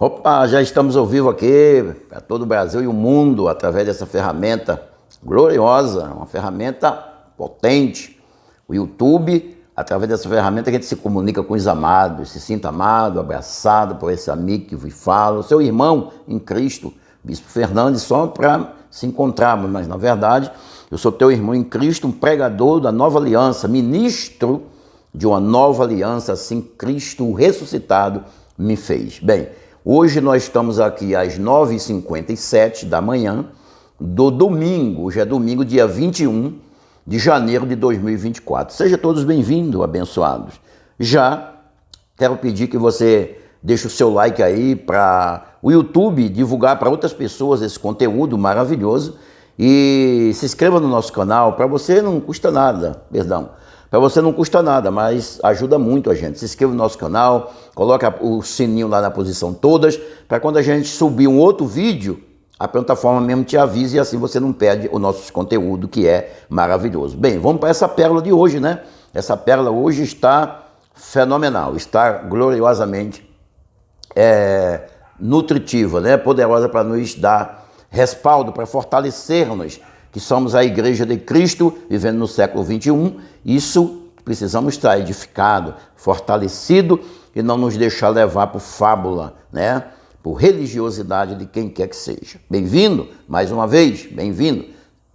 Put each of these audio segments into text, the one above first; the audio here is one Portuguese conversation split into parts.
Opa, já estamos ao vivo aqui para todo o Brasil e o mundo através dessa ferramenta gloriosa, uma ferramenta potente. O YouTube, através dessa ferramenta a gente se comunica com os amados, se sinta amado, abraçado por esse amigo que vos fala, o seu irmão em Cristo, Bispo Fernandes, só para se encontrarmos, mas na verdade eu sou teu irmão em Cristo, um pregador da nova aliança, ministro de uma nova aliança, assim Cristo o ressuscitado me fez. Bem, hoje nós estamos aqui às 9h57 da manhã do domingo, hoje é domingo, dia 21 de janeiro de 2024. Sejam todos bem-vindos, abençoados. Já quero pedir que você deixe o seu like aí para o YouTube divulgar para outras pessoas esse conteúdo maravilhoso e se inscreva no nosso canal. Para você não custa nada, para você não custa nada, mas ajuda muito a gente. Se inscreva no nosso canal, coloca o sininho lá na posição todas, para quando a gente subir um outro vídeo, a plataforma mesmo te avise e assim você não perde o nosso conteúdo, que é maravilhoso. Bem, vamos para essa pérola de hoje, né? Essa pérola hoje está fenomenal, está gloriosamente nutritiva, né? Poderosa para nos dar respaldo, para fortalecer-nos, que somos a Igreja de Cristo, vivendo no século XXI. Isso precisamos estar edificado, fortalecido e não nos deixar levar por fábula, né? Por religiosidade de quem quer que seja. Bem-vindo, mais uma vez, bem-vindo.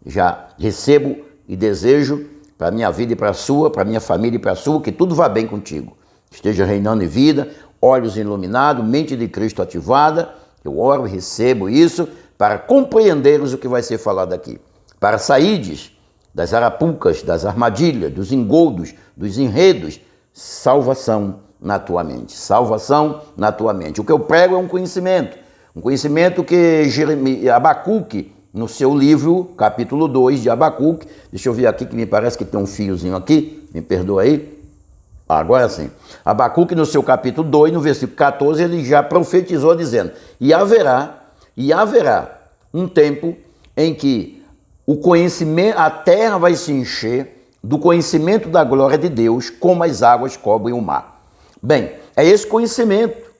Já recebo e desejo para a minha vida e para a sua, para a minha família e para a sua, que tudo vá bem contigo. Esteja reinando em vida, olhos iluminados, mente de Cristo ativada. Eu oro e recebo isso para compreenderes o que vai ser falado aqui. Para saídes das arapucas, das armadilhas, dos engoldos, dos enredos, salvação na tua mente. Salvação na tua mente. O que eu prego é um conhecimento que Abacuque, no seu livro, capítulo 2 de Abacuque, deixa eu ver aqui que me parece que tem um fiozinho aqui, me perdoa aí. Agora sim. Abacuque, no seu capítulo 2, no versículo 14, ele já profetizou dizendo: e haverá um tempo em que o conhecimento, a terra vai se encher do conhecimento da glória de Deus, como as águas cobrem o mar. Bem, é esse conhecimento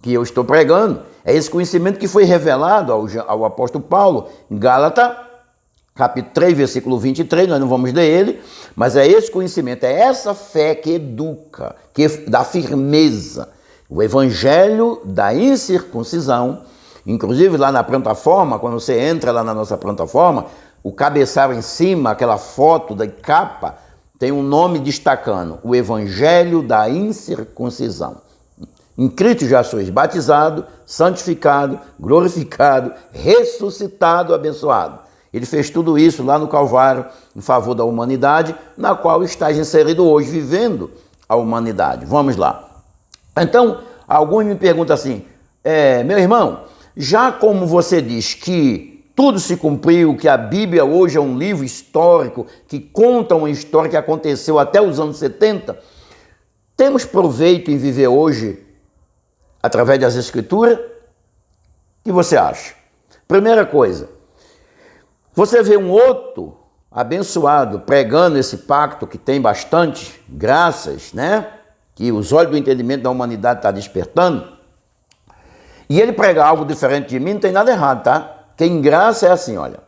que eu estou pregando, é esse conhecimento que foi revelado ao apóstolo Paulo em Gálatas, capítulo 3, versículo 23, nós não vamos ler ele, mas é esse conhecimento, é essa fé que educa, que dá firmeza. O evangelho da incircuncisão, inclusive lá na plataforma, quando você entra lá na nossa plataforma, o cabeçalho em cima, aquela foto da capa, tem um nome destacando: o Evangelho da Incircuncisão. Em Cristo já sois batizado, santificado, glorificado, ressuscitado, abençoado. Ele fez tudo isso lá no Calvário, em favor da humanidade, na qual estás inserido hoje, vivendo a humanidade. Vamos lá. Então, alguns me perguntam assim: meu irmão, já como você diz que tudo se cumpriu, que a Bíblia hoje é um livro histórico, que conta uma história que aconteceu até os anos 70, temos proveito em viver hoje através das Escrituras? O que você acha? Primeira coisa, você vê um outro abençoado pregando esse pacto que tem bastante graças, né? Que os olhos do entendimento da humanidade estão despertando, e ele prega algo diferente de mim, não tem nada errado, tá? Que em graça é assim, olha,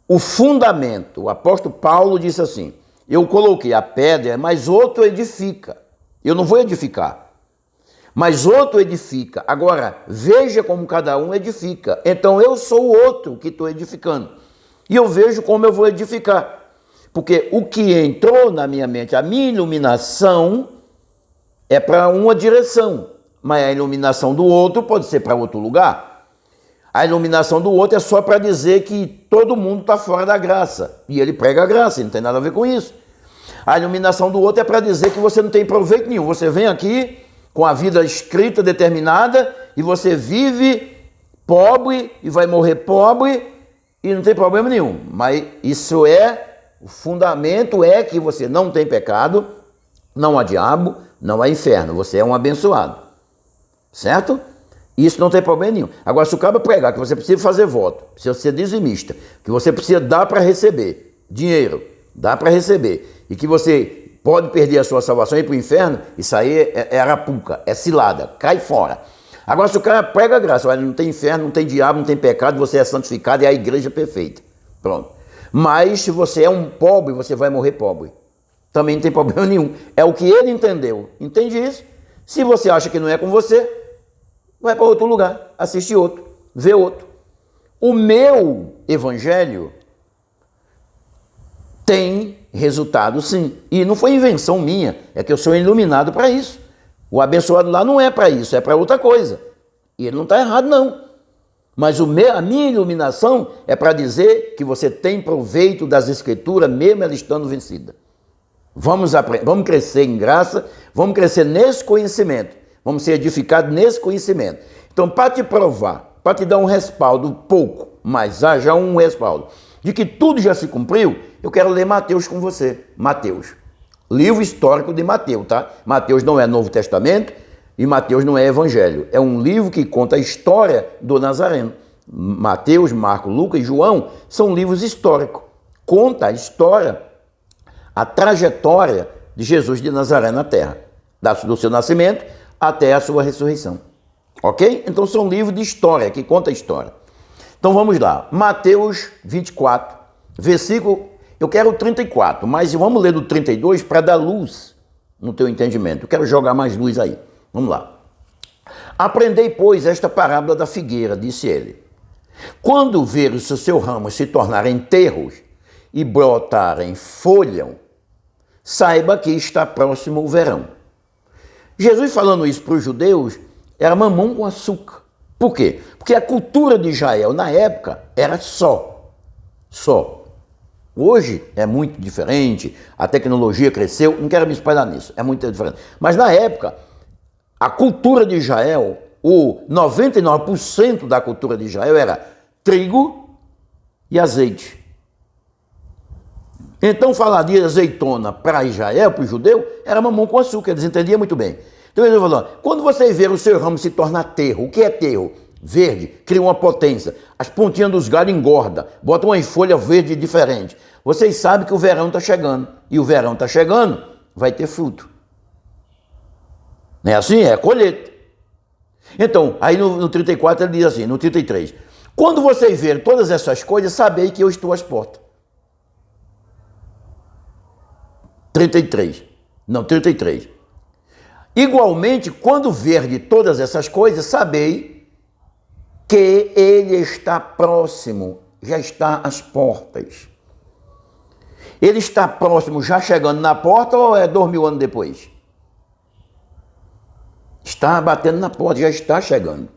o fundamento, o apóstolo Paulo disse assim: eu coloquei a pedra, mas outro edifica. Eu não vou edificar, mas outro edifica. Agora, veja como cada um edifica. Então eu sou o outro que estou edificando. E eu vejo como eu vou edificar. Porque o que entrou na minha mente, a minha iluminação é para uma direção, mas a iluminação do outro pode ser para outro lugar. A iluminação do outro é só para dizer que todo mundo está fora da graça. E ele prega a graça, não tem nada a ver com isso. A iluminação do outro é para dizer que você não tem proveito nenhum. Você vem aqui com a vida escrita, determinada, e você vive pobre e vai morrer pobre e não tem problema nenhum. Mas isso o fundamento é que você não tem pecado, não há diabo, não há inferno. Você é um abençoado. Certo? Isso não tem problema nenhum. Agora, se o cara pregar que você precisa fazer voto, precisa ser dizimista, que você precisa dar para receber dinheiro, dá para receber, e que você pode perder a sua salvação e ir para o inferno, isso aí é arapuca, é cilada, cai fora. Agora, se o cara prega a graça, olha, não tem inferno, não tem diabo, não tem pecado, você é santificado, é a igreja perfeita. Pronto. Mas se você é um pobre, você vai morrer pobre. Também não tem problema nenhum. É o que ele entendeu. Entende isso? Se você acha que não é com você, vai para outro lugar, assiste outro, vê outro. O meu evangelho tem resultado, sim. E não foi invenção minha, é que eu sou iluminado para isso. O abençoado lá não é para isso, é para outra coisa. E ele não está errado, não. Mas a minha iluminação é para dizer que você tem proveito das Escrituras, mesmo ela estando vencida. Vamos crescer em graça, vamos crescer nesse conhecimento, vamos ser edificados nesse conhecimento. Então, para te provar, para te dar um respaldo pouco, mas haja um respaldo, de que tudo já se cumpriu, eu quero ler Mateus com você. Mateus. Livro histórico de Mateus, tá? Mateus não é Novo Testamento e Mateus não é Evangelho. É um livro que conta a história do Nazareno. Mateus, Marcos, Lucas e João são livros históricos. Conta a história, a trajetória de Jesus de Nazaré na terra, do seu nascimento até a sua ressurreição. Ok? Então são livros de história, que conta a história. Então vamos lá. Mateus 24, versículo... Eu quero o 34, mas vamos ler do 32 para dar luz no teu entendimento. Eu quero jogar mais luz aí. Vamos lá. Aprendei, pois, esta parábola da figueira, disse ele. Quando veres o seu ramo se tornarem terros e brotarem folhas, saiba que está próximo o verão. Jesus falando isso para os judeus era mamão com açúcar. Por quê? Porque a cultura de Israel na época era só. Hoje é muito diferente, a tecnologia cresceu, não quero me espalhar nisso, é muito diferente. Mas na época, a cultura de Israel, o 99% da cultura de Israel era trigo e azeite. Então falar de azeitona para Israel, para o judeu, era mamão com açúcar, eles entendiam muito bem. Então ele falou, quando você ver o seu ramo se tornar terro, o que é terro? Verde, cria uma potência, as pontinhas dos galhos engorda, bota uma folha verde diferente. Vocês sabem que o verão está chegando, e o verão está chegando, vai ter fruto. Não é assim? É colheita. Então, aí no 34 ele diz assim, no 33, quando vocês verem todas essas coisas, sabei que eu estou às portas. 33. Igualmente, quando verde todas essas coisas, sabei que ele está próximo, já está às portas. Ele está próximo, já chegando na porta, ou é 2000 anos depois? Está batendo na porta, já está chegando.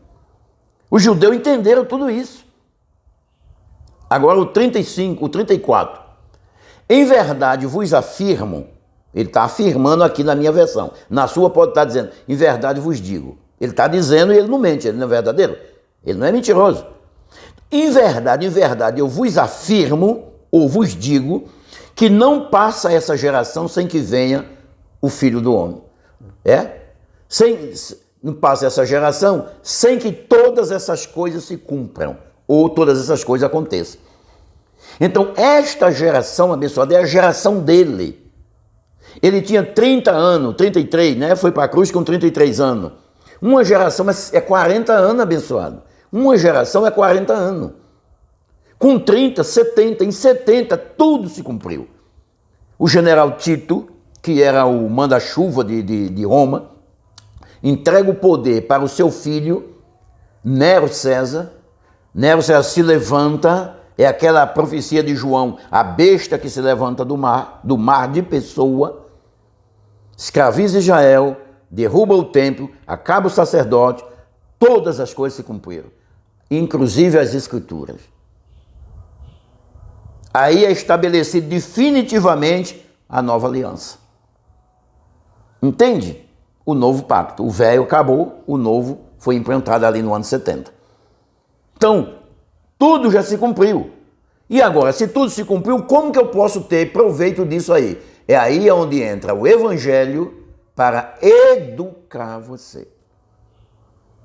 Os judeus entenderam tudo isso. Agora o 35, o 34. Em verdade vos afirmo, ele está afirmando aqui na minha versão. Na sua pode estar dizendo, em verdade vos digo. Ele está dizendo e ele não mente, ele não é verdadeiro. Ele não é mentiroso. Em verdade, eu vos afirmo, ou vos digo, que não passa essa geração sem que venha o Filho do Homem. Não passa essa geração sem que todas essas coisas se cumpram, ou todas essas coisas aconteçam. Então, esta geração abençoada é a geração dele. Ele tinha 30 anos, 33, né? Foi para a cruz com 33 anos. Uma geração é 40 anos, abençoado. Uma geração é 40 anos. Com 30, 70, em 70, tudo se cumpriu. O general Tito, que era o manda-chuva de Roma, entrega o poder para o seu filho, Nero César. Nero César se levanta, é aquela profecia de João, a besta que se levanta do mar de pessoa, escraviza Israel, derruba o templo, acaba o sacerdote, todas as coisas se cumpriram, inclusive as escrituras. Aí é estabelecido definitivamente a nova aliança. Entende? O novo pacto. O velho acabou, o novo foi implantado ali no ano 70. Então, tudo já se cumpriu. E agora, se tudo se cumpriu, como que eu posso ter proveito disso aí? É aí onde entra o Evangelho para educar você.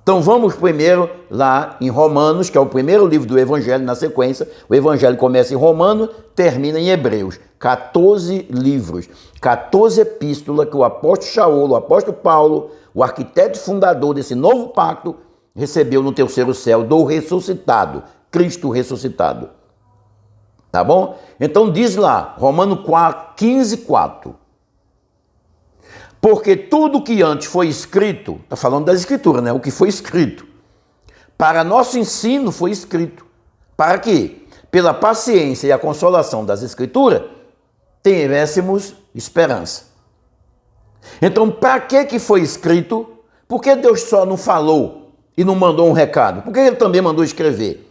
Então vamos primeiro lá em Romanos, que é o primeiro livro do Evangelho na sequência. O Evangelho começa em Romanos, termina em Hebreus. 14 livros, 14 epístolas que o apóstolo Shaul, o apóstolo Paulo, o arquiteto fundador desse novo pacto, recebeu no terceiro céu do ressuscitado, Cristo ressuscitado. Tá bom? Então diz lá, Romanos 15, 4. Porque tudo que antes foi escrito, está falando das escrituras, né? O que foi escrito, para nosso ensino foi escrito. Para que, pela paciência e a consolação das escrituras, tivéssemos esperança. Então, para que foi escrito? Por que Deus só não falou e não mandou um recado? Por que ele também mandou escrever?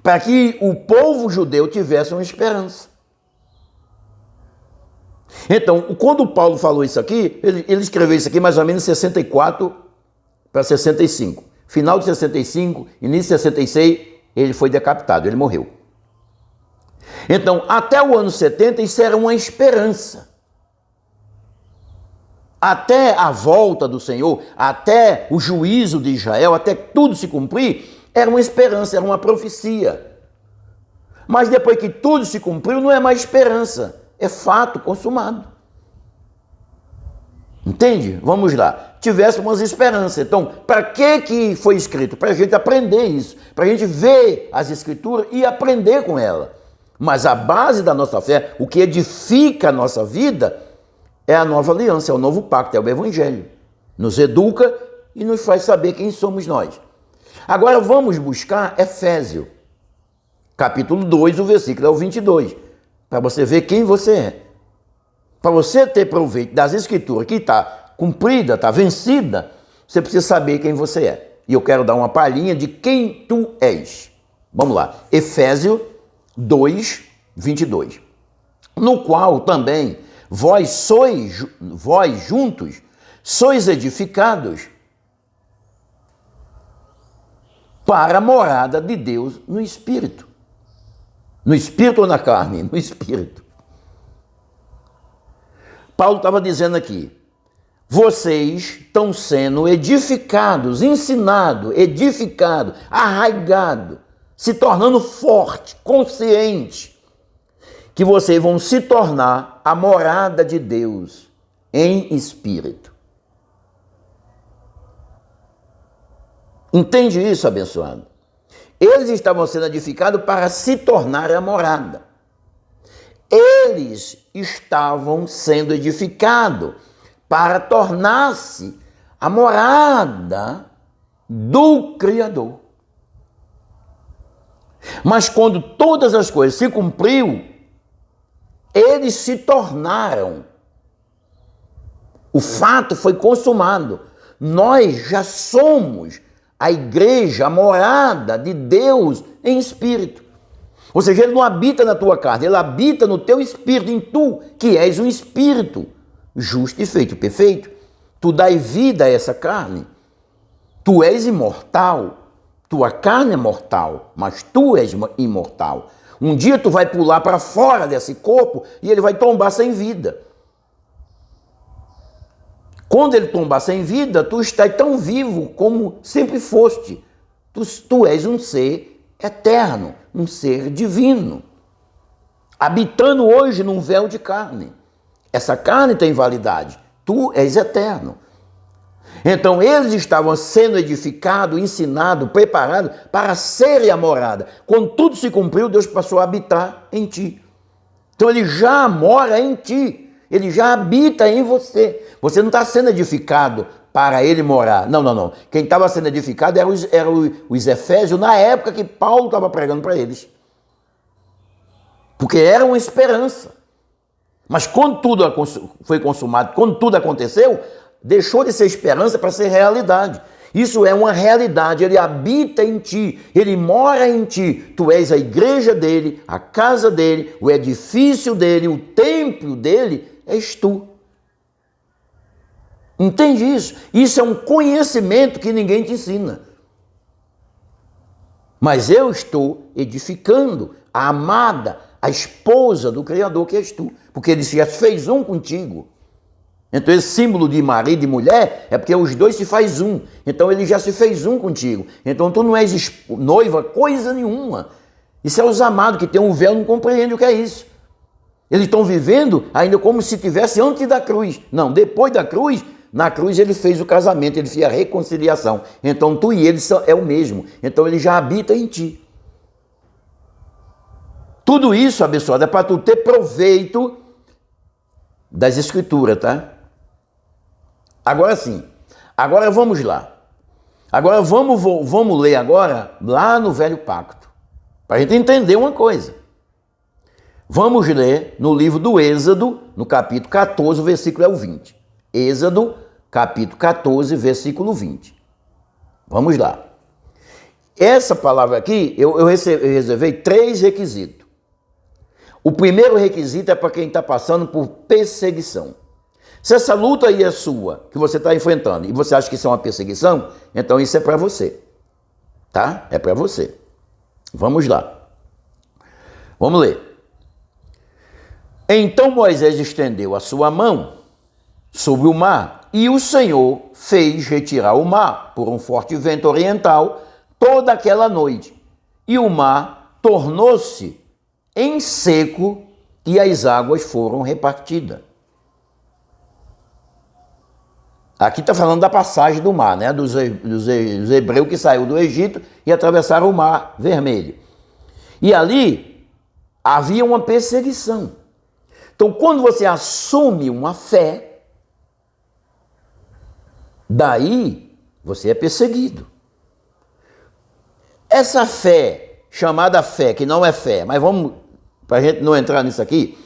Para que o povo judeu tivesse uma esperança. Então, quando Paulo falou isso aqui, ele escreveu isso aqui mais ou menos em 64 para 65. Final de 65, início de 66, ele foi decapitado, ele morreu. Então, até o ano 70, isso era uma esperança. Até a volta do Senhor, até o juízo de Israel, até tudo se cumprir, era uma esperança, era uma profecia. Mas depois que tudo se cumpriu, não é mais esperança, é fato consumado. Entende? Vamos lá. Tivéssemos esperança. Então, para que foi escrito? Para a gente aprender isso, para a gente ver as escrituras e aprender com ela. Mas a base da nossa fé, o que edifica a nossa vida, é a nova aliança, é o novo pacto, é o evangelho. Nos educa e nos faz saber quem somos nós. Agora vamos buscar Efésios, capítulo 2, o versículo é o 22, para você ver quem você é. Para você ter proveito das escrituras que está cumprida, está vencida, você precisa saber quem você é. E eu quero dar uma palhinha de quem tu és. Vamos lá, Efésios 2, 22. No qual também vós juntos sois edificados para a morada de Deus no Espírito. No Espírito ou na carne? No Espírito. Paulo estava dizendo aqui, vocês estão sendo edificados, ensinados, edificados, arraigados, se tornando forte, consciente, que vocês vão se tornar a morada de Deus em espírito. Entende isso, abençoado? Eles estavam sendo edificados para se tornar a morada. Eles estavam sendo edificados para tornar-se a morada do Criador. Mas quando todas as coisas se cumpriu, eles se tornaram. O fato foi consumado. Nós já somos a igreja, a morada de Deus em espírito. Ou seja, ele não habita na tua carne, ele habita no teu espírito, em tu, que és um espírito justo e feito perfeito. Tu dás vida a essa carne. Tu és imortal. Tua carne é mortal, mas tu és imortal. Um dia tu vai pular para fora desse corpo e ele vai tombar sem vida. Quando ele tombar sem vida, tu estás tão vivo como sempre foste. Tu és um ser eterno, um ser divino, habitando hoje num véu de carne. Essa carne tem validade, tu és eterno. Então eles estavam sendo edificados, ensinados, preparados para serem a morada. Quando tudo se cumpriu, Deus passou a habitar em ti. Então ele já mora em ti, ele já habita em você. Você não está sendo edificado para ele morar. Não. Quem estava sendo edificado eram os efésios na época que Paulo estava pregando para eles. Porque era uma esperança. Mas quando tudo foi consumado, quando tudo aconteceu, deixou de ser esperança para ser realidade. Isso é uma realidade, ele habita em ti, ele mora em ti. Tu és a igreja dele, a casa dele, o edifício dele, o templo dele, és tu. Entende isso? Isso é um conhecimento que ninguém te ensina. Mas eu estou edificando a amada, a esposa do Criador que és tu. Porque ele já fez um contigo. Então esse símbolo de marido e mulher é porque os dois se faz um. Então ele já se fez um contigo. Então tu não és noiva coisa nenhuma. Isso é os amados que têm um véu, não compreendem o que é isso. Eles estão vivendo ainda como se tivesse antes da cruz. Não, depois da cruz, Na cruz ele fez o casamento, ele fez a reconciliação. Então tu e ele é o mesmo. Então ele já habita em ti. Tudo isso, abençoado, é para tu ter proveito das escrituras, tá? Agora sim. Agora vamos lá. Agora vamos ler agora lá no Velho Pacto. Para a gente entender uma coisa. Vamos ler no livro do Êxodo, no capítulo 14, o versículo é o 20. Êxodo, capítulo 14, versículo 20. Vamos lá. Essa palavra aqui, eu reservei 3 requisitos. O primeiro requisito é para quem está passando por perseguição. Se essa luta aí é sua, que você está enfrentando, e você acha que isso é uma perseguição, então isso é para você. Tá? É para você. Vamos lá. Vamos ler. Então Moisés estendeu a sua mão sobre o mar, e o Senhor fez retirar o mar por um forte vento oriental toda aquela noite. E o mar tornou-se em seco e as águas foram repartidas. Aqui está falando da passagem do mar, né? Dos hebreus que saíram do Egito e atravessaram o mar vermelho. E ali havia uma perseguição. Então, quando você assume uma fé, daí você é perseguido. Essa fé, chamada fé, que não é fé, mas vamos, para a gente não entrar nisso aqui,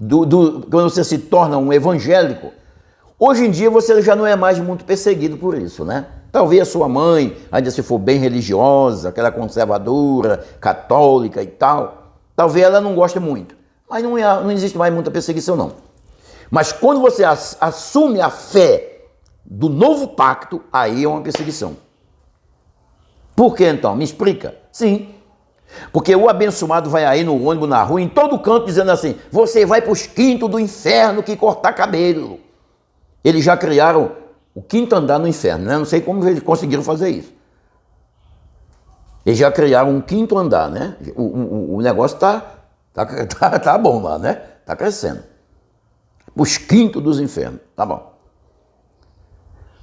quando você se torna um evangélico, hoje em dia você já não é mais muito perseguido por isso, né? Talvez a sua mãe, ainda se for bem religiosa, aquela conservadora, católica e tal, talvez ela não goste muito. Mas não existe mais muita perseguição, não. Mas quando você assume a fé do novo pacto, aí é uma perseguição. Por que então? Me explica. Sim. Porque o abençoado vai aí no ônibus, na rua, em todo canto, dizendo assim, você vai para os quintos do inferno que cortar cabelo. Eles já criaram o 5º andar no inferno, né? Não sei como eles conseguiram fazer isso. Eles já criaram um 5º andar, né? O negócio tá bom lá, né? Tá crescendo. Os quintos dos infernos, tá bom.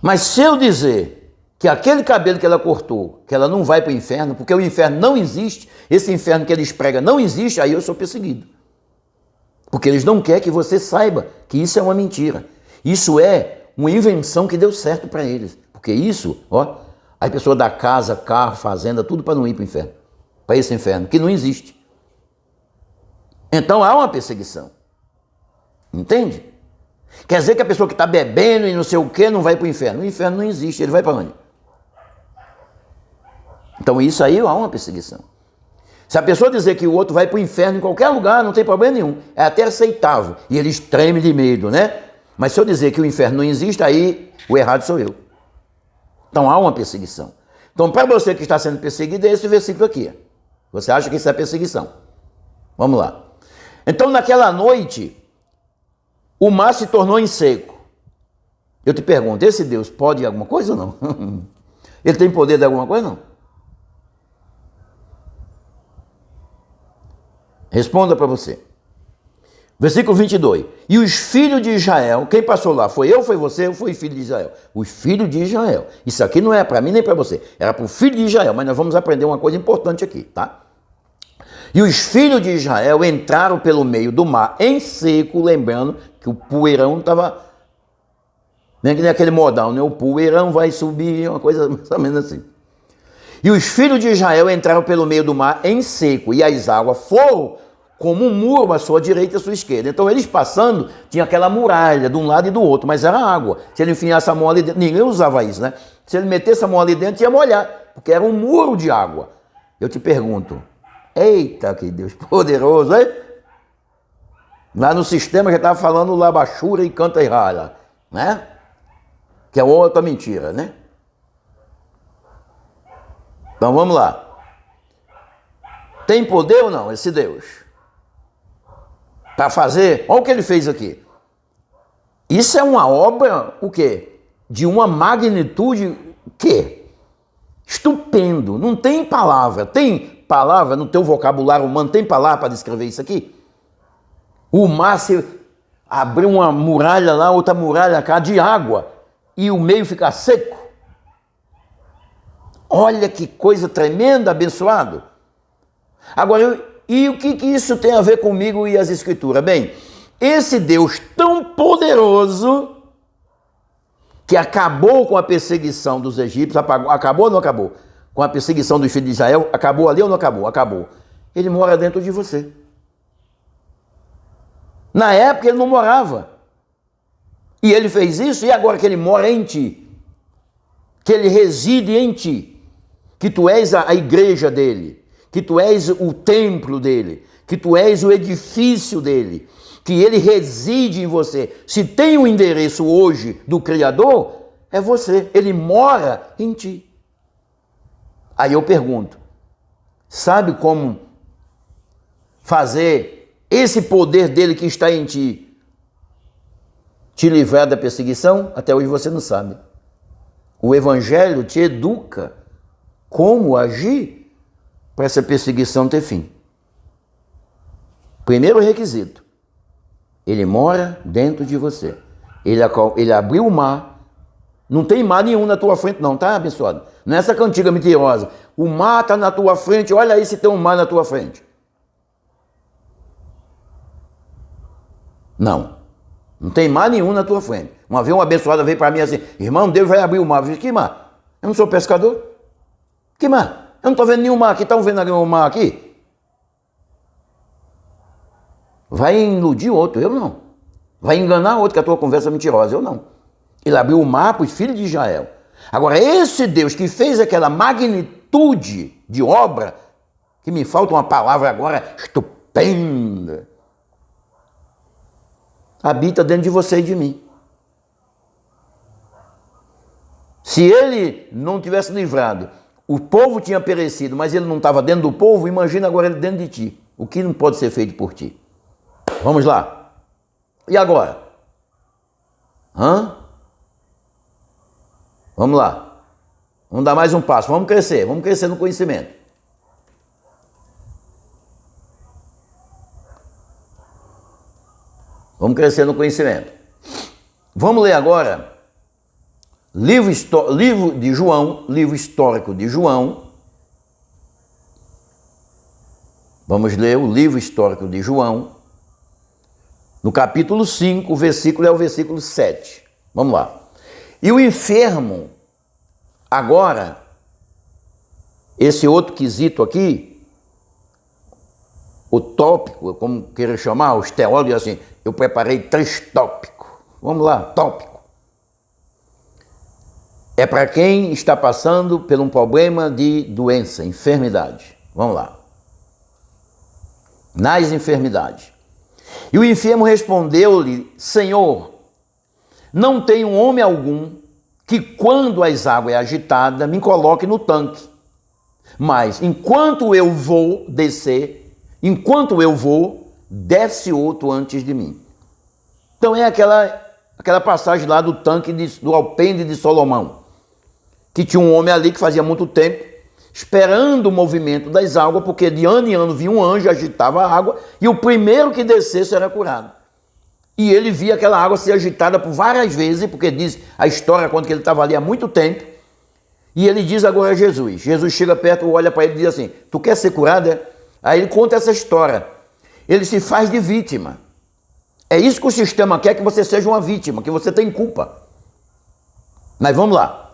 Mas se eu dizer que aquele cabelo que ela cortou, que ela não vai para o inferno, porque o inferno não existe, esse inferno que eles pregam não existe, aí eu sou perseguido. Porque eles não querem que você saiba que isso é uma mentira. Isso é uma invenção que deu certo para eles. Porque isso, ó, as pessoas da casa, carro, fazenda, tudo para não ir para o inferno. Para esse inferno, que não existe. Então há uma perseguição. Entende? Quer dizer que a pessoa que está bebendo e não sei o que não vai para o inferno. O inferno não existe, ele vai para onde? Então isso aí há uma perseguição. Se a pessoa dizer que o outro vai para o inferno em qualquer lugar, não tem problema nenhum. É até aceitável. E eles tremem de medo, né? Mas se eu dizer que o inferno não existe, aí o errado sou eu. Então há uma perseguição. Então para você que está sendo perseguido, é esse versículo aqui. Você acha que isso é perseguição? Vamos lá. Então naquela noite, o mar se tornou em seco. Eu te pergunto, esse Deus pode alguma coisa ou não? Ele tem poder de alguma coisa ou não? Responda para você. Versículo 22. E os filhos de Israel, quem passou lá? Foi eu, foi você ou foi filho de Israel? Os filhos de Israel. Isso aqui não é para mim nem para você. Era para o filho de Israel, mas nós vamos aprender uma coisa importante aqui, tá? E os filhos de Israel entraram pelo meio do mar em seco, lembrando que o poeirão estava... Nem que nem aquele modal, né? O poeirão vai subir, uma coisa mais ou menos assim. E os filhos de Israel entraram pelo meio do mar em seco, e as águas foram como um muro à sua direita e à sua esquerda. Então eles passando, tinha aquela muralha de um lado e do outro, mas era água. Se ele enfiasse a mão ali dentro, ninguém usava isso, né? Se ele metesse a mão ali dentro, ia molhar, porque era um muro de água. Eu te pergunto, eita, que Deus poderoso, hein? Lá no sistema já estava falando labachura e canta e rala, né? Que é outra mentira, né? Então vamos lá. Tem poder ou não esse Deus? Para fazer, olha o que ele fez aqui. Isso é uma obra, o quê? De uma magnitude, o quê? Estupendo. Não tem palavra. Tem palavra no teu vocabulário humano, tem palavra para descrever isso aqui? O mar se abriu uma muralha lá, outra muralha cá de água. e o meio ficar seco. Olha que coisa tremenda, abençoado. Agora, e o que isso tem a ver comigo e as Escrituras? Bem, esse Deus tão poderoso que acabou com a perseguição dos egípcios, acabou ou não acabou? Com a perseguição dos filhos de Israel, acabou ali ou não acabou? Acabou. Ele mora dentro de você. Na época ele não morava. E ele fez isso, e agora que ele mora em ti, que ele reside em ti, que tu és a igreja dele, que tu és o templo dele, que tu és o edifício dele, que ele reside em você. Se tem um endereço hoje do Criador, é você. Ele mora em ti. Aí eu pergunto, sabe como fazer esse poder dele que está em ti te livrar da perseguição? Até hoje você não sabe. O Evangelho te educa como agir para essa perseguição ter fim. Primeiro requisito, ele mora dentro de você. Ele abriu o mar. Não tem mar nenhum na tua frente não, tá, abençoado? Não é essa cantiga mentirosa. O mar está na tua frente, olha aí se tem um mar na tua frente. Não. Não tem mar nenhum na tua frente. Uma vez uma abençoada veio para mim assim, irmão, Deus vai abrir o mar. Eu disse, que mar? Eu não sou pescador. Que mar? Eu não estou vendo nenhum mar aqui. Estão vendo algum mar aqui? Vai iludir outro, eu não. Vai enganar outro que a tua conversa é mentirosa, eu não. Ele abriu o mar para os filhos de Israel. Agora, esse Deus que fez aquela magnitude de obra, que me falta uma palavra agora estupenda, habita dentro de você e de mim. Se ele não tivesse livrado, o povo tinha perecido, mas ele não estava dentro do povo, imagina agora ele dentro de ti. O que não pode ser feito por ti? Vamos lá. E agora? Vamos lá. Vamos dar mais um passo. Vamos crescer no conhecimento. Vamos crescer no conhecimento. Vamos ler agora livro de João, livro histórico de João. Vamos ler o livro histórico de João, no capítulo 5, o versículo é o versículo 7. Vamos lá. E o enfermo, agora, esse outro quesito aqui, o tópico, como queira chamar, os teólogos, assim, eu preparei 3 tópicos. Vamos lá, tópico. É para quem está passando por um problema de doença, enfermidade. Vamos lá. Nas enfermidades. E o enfermo respondeu-lhe, Senhor, não tenho homem algum que quando as águas é agitada me coloque no tanque. Mas enquanto eu vou descer, desce outro antes de mim. Então é aquela passagem lá do tanque do alpendre de Salomão, que tinha um homem ali que fazia muito tempo esperando o movimento das águas, porque de ano em ano vinha um anjo, agitava a água, e o primeiro que descesse era curado. E ele via aquela água ser agitada por várias vezes, porque diz a história, quando ele estava ali há muito tempo, e ele diz agora a Jesus. Jesus chega perto, olha para ele e diz assim, tu quer ser curado? É? Aí ele conta essa história. Ele se faz de vítima. É isso que o sistema quer, que você seja uma vítima, que você tem culpa. Mas vamos lá.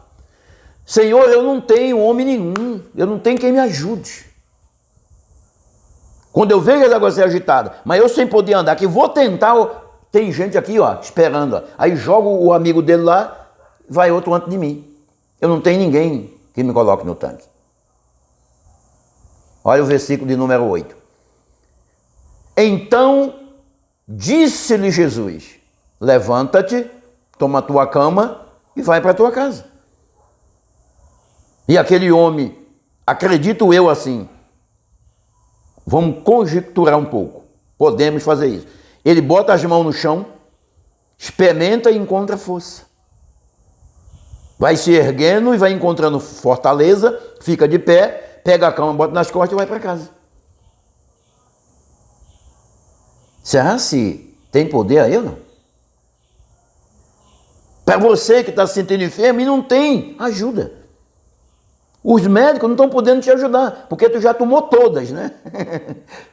Senhor, eu não tenho homem nenhum, eu não tenho quem me ajude. Quando eu vejo as águas ser agitadas, mas eu sem poder andar, que vou tentar, tem gente aqui, ó, esperando. Ó. Aí joga o amigo dele lá, vai outro antes de mim. Eu não tenho ninguém que me coloque no tanque. Olha o versículo de número 8. Então disse-lhe Jesus, levanta-te, toma a tua cama e vai para a tua casa. E aquele homem, acredito eu assim, vamos conjecturar um pouco, podemos fazer isso. Ele bota as mãos no chão, experimenta e encontra força. Vai se erguendo e vai encontrando fortaleza, fica de pé, pega a cama, bota nas costas e vai para casa. Será se tem poder aí ou não? Para você que está se sentindo enfermo e não tem ajuda. Os médicos não estão podendo te ajudar, porque tu já tomou todas, né?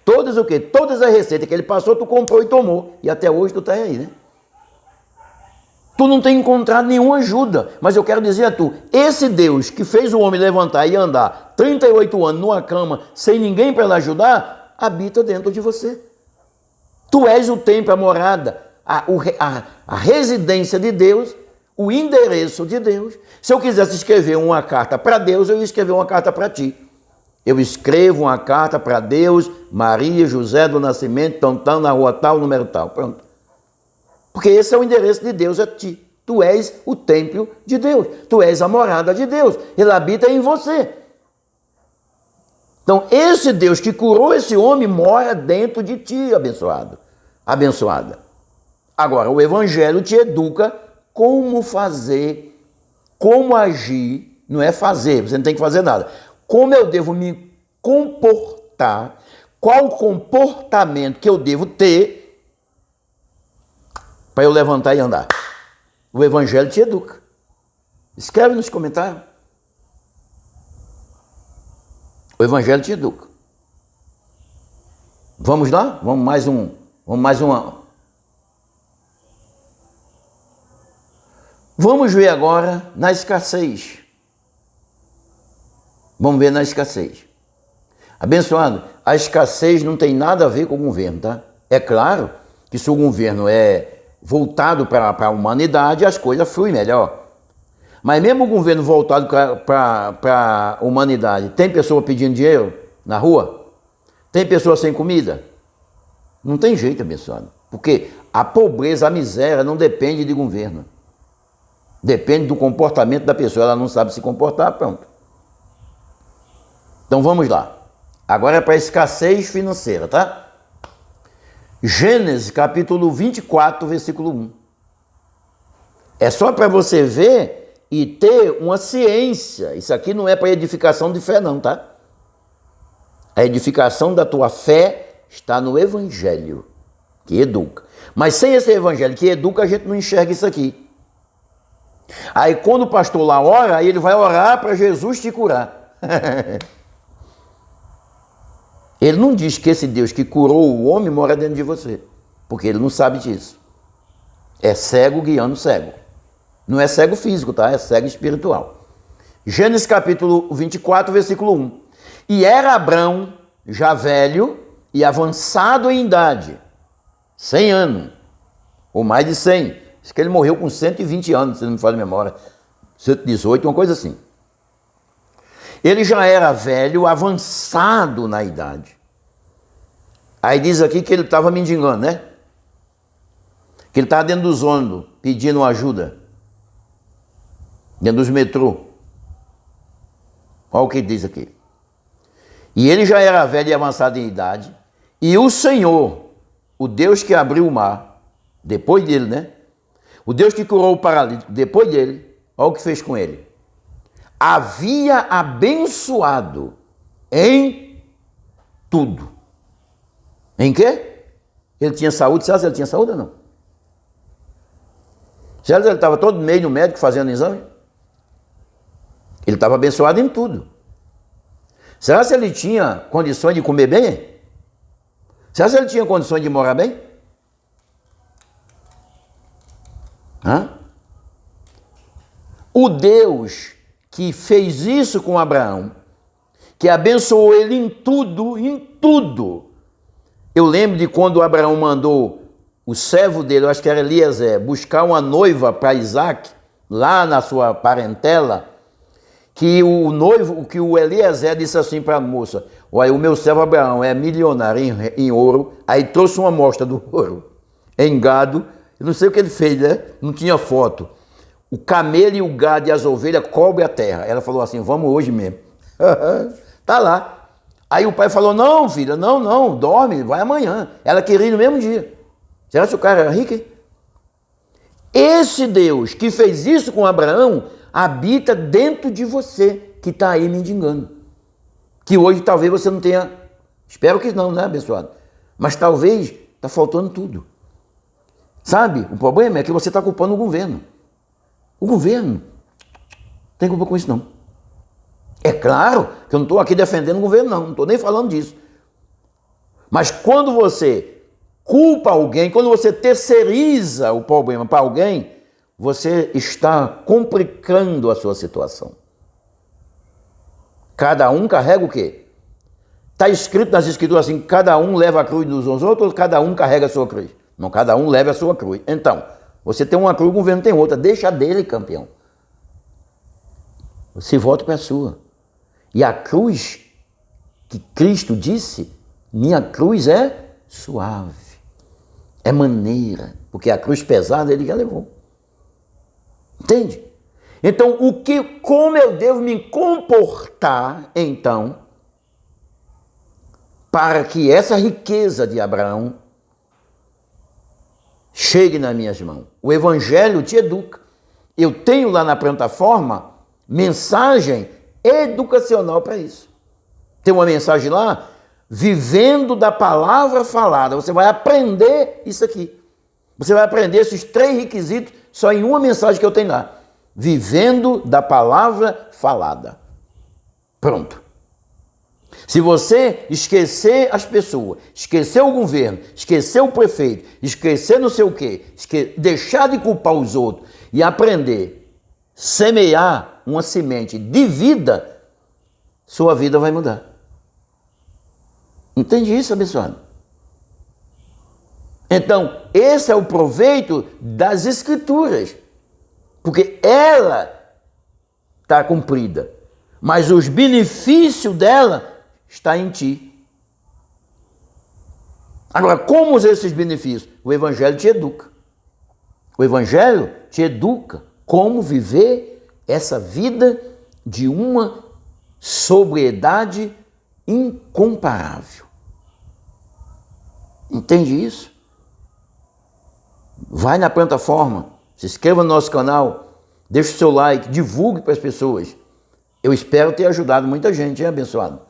Todas o quê? Todas as receitas que ele passou, tu comprou e tomou. E até hoje tu tá aí, né? Tu não tem encontrado nenhuma ajuda. Mas eu quero dizer a tu, esse Deus que fez o homem levantar e andar 38 anos numa cama, sem ninguém para lhe ajudar, habita dentro de você. Tu és o templo, a morada, a residência de Deus, o endereço de Deus. Se eu quisesse escrever uma carta para Deus, eu ia escrever uma carta para ti. Eu escrevo uma carta para Deus, Maria José do Nascimento, tão, na rua tal, número tal. Pronto. Porque esse é o endereço de Deus a ti. Tu és o templo de Deus. Tu és a morada de Deus. Ele habita em você. Então, esse Deus que curou esse homem mora dentro de ti, abençoado. Abençoada. Agora, o Evangelho te educa como fazer, como agir, não é fazer, você não tem que fazer nada. Como eu devo me comportar, qual comportamento que eu devo ter para eu levantar e andar. O Evangelho te educa. Escreve nos comentários. O Evangelho te educa. Vamos lá? Vamos mais uma. Vamos ver agora na escassez. Vamos ver na escassez. Abençoado, a escassez não tem nada a ver com o governo, tá? É claro que se o governo é voltado para a humanidade, as coisas fluem melhor. Mas mesmo o governo voltado para a humanidade, tem pessoa pedindo dinheiro na rua? Tem pessoa sem comida? Não tem jeito, abençoado. Porque a pobreza, a miséria não depende de governo. Depende do comportamento da pessoa. Ela não sabe se comportar, pronto. Então vamos lá. Agora é para a escassez financeira, tá? Gênesis capítulo 24, versículo 1. É só para você ver e ter uma ciência. Isso aqui não é para edificação de fé não, tá? A edificação da tua fé está no Evangelho, que educa. Mas sem esse Evangelho que educa, a gente não enxerga isso aqui. Aí quando o pastor lá ora, aí ele vai orar para Jesus te curar. Ele não diz que esse Deus que curou o homem mora dentro de você, porque ele não sabe disso. É cego guiando cego. Não é cego físico, tá? É cego espiritual. Gênesis capítulo 24, versículo 1. E era Abrão já velho e avançado em idade, 100 anos, ou mais de 100. Diz que ele morreu com 120 anos, se não me falha a memória, 118, uma coisa assim. Ele já era velho, avançado na idade. Aí diz aqui que ele estava mendigando, né? Que ele estava dentro dos ônibus, pedindo ajuda. Dentro dos metrô. Olha o que diz aqui. E ele já era velho e avançado em idade. E o Senhor, o Deus que abriu o mar, depois dele, né? O Deus que curou o paralítico, depois dele, olha o que fez com ele. Havia abençoado em tudo. Em quê? Ele tinha saúde. Sabe se ele tinha saúde ou não? Sabe se ele estava todo meio no médico fazendo exame? Ele estava abençoado em tudo. Será se ele tinha condições de comer bem? Será se ele tinha condições de morar bem? Hã? O Deus que fez isso com Abraão, que abençoou ele em tudo, em tudo. Eu lembro de quando Abraão mandou o servo dele, eu acho que era Eliezer, buscar uma noiva para Isaac, lá na sua parentela, que o Eliezer disse assim para a moça: olha, o meu servo Abraão é milionário em ouro. Aí trouxe uma amostra do ouro em gado. Eu não sei o que ele fez, né? Não tinha foto. O camelo e o gado e as ovelhas cobrem a terra. Ela falou assim: vamos hoje mesmo. Tá lá. Aí o pai falou: não, filha, não, dorme, vai amanhã. Ela queria ir no mesmo dia. Será que o cara era rico, hein? Esse Deus que fez isso com Abraão habita dentro de você, que está aí mendigando. Que hoje talvez você não tenha, espero que não, né, abençoado? Mas talvez está faltando tudo. Sabe? O problema é que você está culpando o governo. O governo não tem culpa com isso, não. É claro que eu não estou aqui defendendo o governo, não estou nem falando disso. Mas quando você culpa alguém, quando você terceiriza o problema para alguém, você está complicando a sua situação. Cada um carrega o quê? Está escrito nas escrituras assim, cada um leva a cruz dos outros, ou cada um carrega a sua cruz? Não, cada um leva a sua cruz. Então, você tem uma cruz, o governo tem outra, deixa dele, campeão. Você volta para a sua. E a cruz que Cristo disse, minha cruz é suave, é maneira, porque a cruz pesada ele já levou. Entende? Então, como eu devo me comportar, então, para que essa riqueza de Abraão chegue nas minhas mãos? O Evangelho te educa. Eu tenho lá na plataforma mensagem educacional para isso. Tem uma mensagem lá, vivendo da palavra falada. Você vai aprender isso aqui. Você vai aprender esses 3 requisitos só em uma mensagem que eu tenho lá. Vivendo da palavra falada. Pronto. Se você esquecer as pessoas, esquecer o governo, esquecer o prefeito, esquecer não sei o quê, deixar de culpar os outros e aprender a semear uma semente de vida, sua vida vai mudar. Entende isso, abençoado? Então, esse é o proveito das Escrituras, porque ela está cumprida, mas os benefícios dela estão em ti. Agora, como usar esses benefícios? O Evangelho te educa. O Evangelho te educa como viver essa vida de uma sobriedade incomparável. Entende isso? Vai na plataforma, se inscreva no nosso canal, deixe o seu like, divulgue para as pessoas. Eu espero ter ajudado muita gente, hein, abençoado?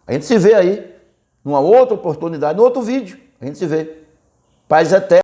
A gente se vê aí, numa outra oportunidade, no outro vídeo. A gente se vê. Paz eterna.